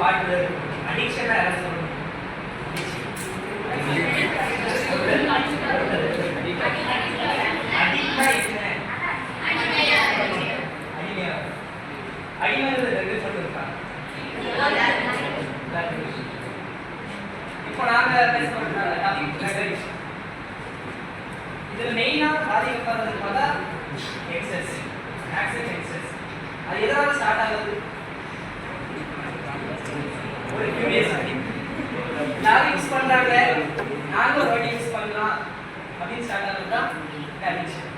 பாட்டில் அடிக்ஷனா யாரும் சொல்லுங்க. இப்போ நாங்க இதுல மெயினா பாதிக்கப்படுறது பார்த்தா எக்ஸஸ் ஆக்சஸ் எக்ஸஸ். அது எதனால ஸ்டார்ட் ஆகுது? ஒரு கியூரியாசிட்டி. எல்லாரும் யூஸ் பண்றாங்க, நாங்களும் ஒரு வாட்டி யூஸ் பண்ணலாம் அப்படின்னு ஸ்டார்ட் ஆகுது தான் அடிக்ஷன்.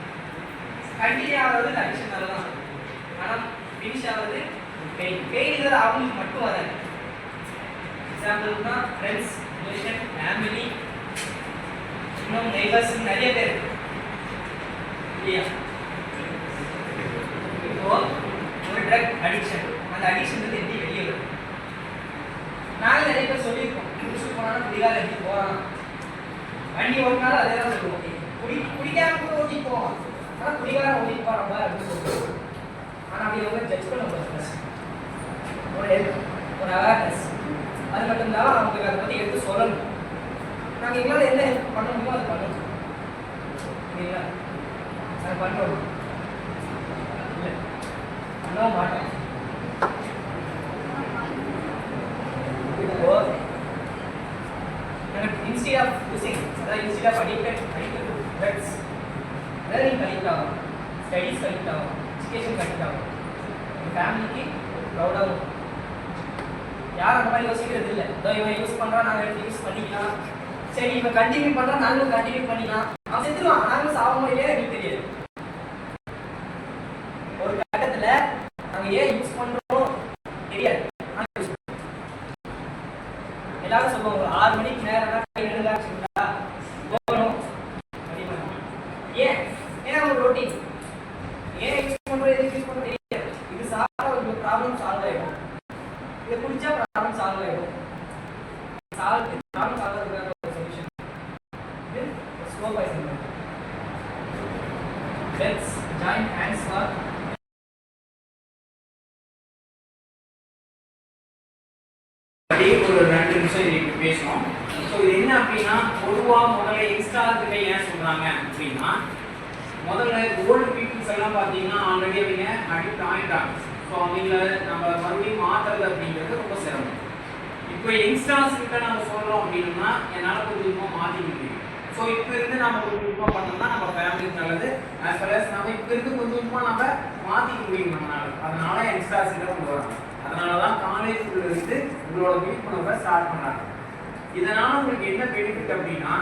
கண்டினியூ ஆகிறது அடிக்ஷனால தான். ஆனால் ஃபினிஷ் ஆகிறது பெயின். பெயின் அவங்களுக்கு மட்டும் வராது. எக்ஸாம்பிள்னா ஃப்ரெண்ட்ஸ், ரிலேஷன், ஃபேமிலி, இன்னும் நெய்பர்ஸ் நிறைய பேர் இல்லையா? இப்போ ஒரு ட்ரக் அடிக்ஷன், அந்த அடிக்ஷன் வந்து எப்படி வெளியே வரும்? நாங்கள் நிறைய பேர் சொல்லியிருக்கோம், குடிச்சு போனாலும் குடிகால எப்படி போகிறான், வண்டி ஓட்டினாலும் அதே தான் சொல்லுவோம். குடிக்காம கூட ஓட்டிட்டு போவான், ஆனால் குடிகாரம் ஓட்டிட்டு போகிறாங்க அப்படின்னு சொல்லுவோம். ஆனால் அப்படி அவங்க ஜட்ஜ் பண்ண முடியாது. ஒரு அவேர்னஸ் அது மட்டும் தான் அவங்களுக்கு அதை பற்றி எடுத்து சொல்லணும். நாங்கள் எங்களால் என்ன பண்ண முடியுமோ அதை பண்ணணும். இல்லைங்களா? நாங்கள் பண்ணுறோம் இல்லை பண்ணவும் மாட்டோம். இப்போ எனக்கு இன்ஸ்டீட் ஆஃப் யூசிங், அதாவது instead of addicted drugs, learning connect ஆகும், ஸ்டடீஸ் கனெக்ட் ஆகும், எஜுகேஷன் கனெக்ட் ஆகும், எங்கள் ஃபேமிலிக்கு ப்ரௌடாகும். யாரும் அந்த மாதிரி யோசிக்கிறது இல்லை. இதோ இவன் யூஸ் பண்ணுறான், நாங்கள் எடுத்து யூஸ் பண்ணிக்கலாம், சரி இவன் கண்டினியூ பண்ணுறான், நாங்களும் கண்டினியூ பண்ணிக்கலாம். அவன் செத்துருவான், நாங்களும் சாகும் இல்லையா எங்களுக்கு தெரியாது. ஒரு கட்டத்தில் நாங்கள் ஏன் யூஸ் பண்ணுறோம் தெரியாது. எல்லாரும் சொல்லுவாங்க ஒரு 6 மணிக்கு நேரம் போகணும். ஏன்? ஏன்னா ஒரு ரொட்டீன். ஏன் யூஸ் பண்ணுறோம், எதுக்கு யூஸ் பண்ணுறோம் தெரியாது. இது சாப்பிட்டா ஒரு ப்ராப்ளம் சால்வ் ஆகிடும், இதை குடிச்சா ப்ராப்ளம் சால்வ் ஆகிடும். ப்ராப்ளம் சால்வ் ஆகிறதுக்கான ஒரு சொல்யூஷன் இது slow poison. Let's join hands for ஒரு 2 நிமிஷம் இதுக்கு பேசணும். ஸோ இது என்ன அப்படின்னா, பொதுவாக முதல்ல இன்ஸ்டாகிராமை ஏன் சொல்கிறாங்க அப்படின்னா, முதல்ல ஓல்டு பீப்புள்ஸ் எல்லாம் பார்த்தீங்கன்னா ஆல்ரெடி அவங்க அடிக்ட் ஆகிட்டாங்க. ஸோ அவங்கள நம்ம மறுபடியும் மாற்றுறது அப்படிங்கிறது ரொம்ப சிரமம். இப்போ யங்ஸ்டர்ஸ் கிட்ட நம்ம சொல்கிறோம் அப்படின்னா என்னால் கொஞ்சம் கொஞ்சமாக மாற்றிக்க முடியும். ஸோ இப்போ இருந்து நம்ம கொஞ்சம் கொஞ்சமாக பண்ணோம்னா நம்ம ஃபேமிலிக்கு நல்லது, ஆஸ் வெல் அஸ் நம்ம இப்போ இருந்து கொஞ்சம் கொஞ்சமாக நம்ம மாற்றிக்க முடியும் நம்மளால. அதனால யங்ஸ்டர்ஸ் கிட்ட கொண்டு வராங்க. அதனால தான் காலேஜுக்குள்ள இருந்து உங்களோட விழிப்புணர்வை ஸ்டார்ட் பண்ணாங்க. இதனால உங்களுக்கு என்ன பெனிஃபிட் அப்படின்னா,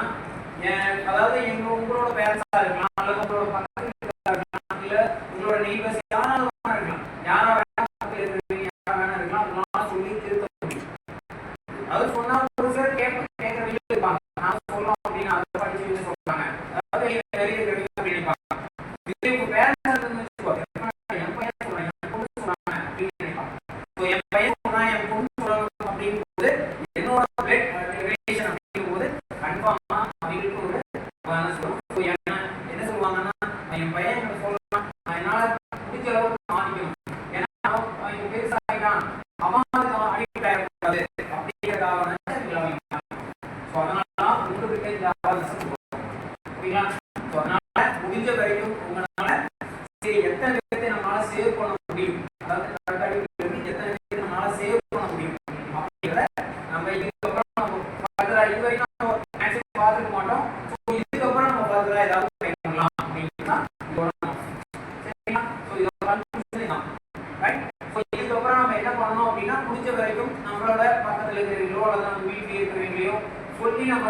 அதாவது உங்களோட பேரண்ட்ஸாக இருக்கலாம், அல்லது உங்களோட பக்கத்தில் இருக்கலாம், இல்லை உங்களோட நெய்பர்ஸ் யாராவது இருக்கலாம், யாரா இருக்கலாம், அதெல்லாம் சொல்லி திருத்த முடியும். அது சொன்னா ஒரு சிலர் கேட்கறவங்க இருப்பாங்க, நான் சொல்லலாம் அப்படின்னு அதை படிச்சு சொல்றாங்க, அதாவது நிறைய அப்படின்னு இது உங்க பேரண்ட்ஸ் வச்சுக்கோங்க. என் பையன் சொல்றேன், என் பொண்ணு சொல்றாங்க அப்படின்னு நினைப்பாங்க. என் பையன் சொல்றான், என் பொண்ணு சொல்றாங்க அப்படிங்கும் போது என்னோட பிளட் ரிலேஷன் அப்படிங்கும் போது கன்ஃபார்மா அவங்களுக்கு ஒரு என்ன சொல்லுவாங்கன்னா, என் பையன் சொல்றான், நான் என்னால முடிஞ்ச அளவுக்கு மாறிக்கணும், ஏன்னா அவன் பெருசாகிட்டான், அவன் அடிக்ட் ஆகக்கூடாது அப்படிங்கிறதான முடிஞ்ச வரைக்கும் உங்களால எத்தனை பேர்த்தை நம்மளால சேவ் பண்ண முடியும், அதாவது எத்தனை பேர் நம்மளால சேவ் பண்ண முடியும் அப்படிங்கிறத நம்ம இதுக்கப்புறம் நம்ம இதுவரைக்கும் மேக்ஸிமம் பார்த்துக்க மாட்டோம். இதுக்கப்புறம் நம்ம பார்த்துக்கலாம் ஏதாவது ட்ரை பண்ணலாம் அப்படின்னா சரிங்களா? ஸோ இதோட கன்க்ளூஷன் தான் ரைட். ஸோ இதுக்கப்புறம் நம்ம என்ன பண்ணணும் அப்படின்னா, முடிஞ்ச வரைக்கும் நம்மளோட பக்கத்தில் இருக்கிறவங்களோ அல்லது நம்ம வீட்டில் இருக்கிறவங்களையோ சொல்லி நம்ம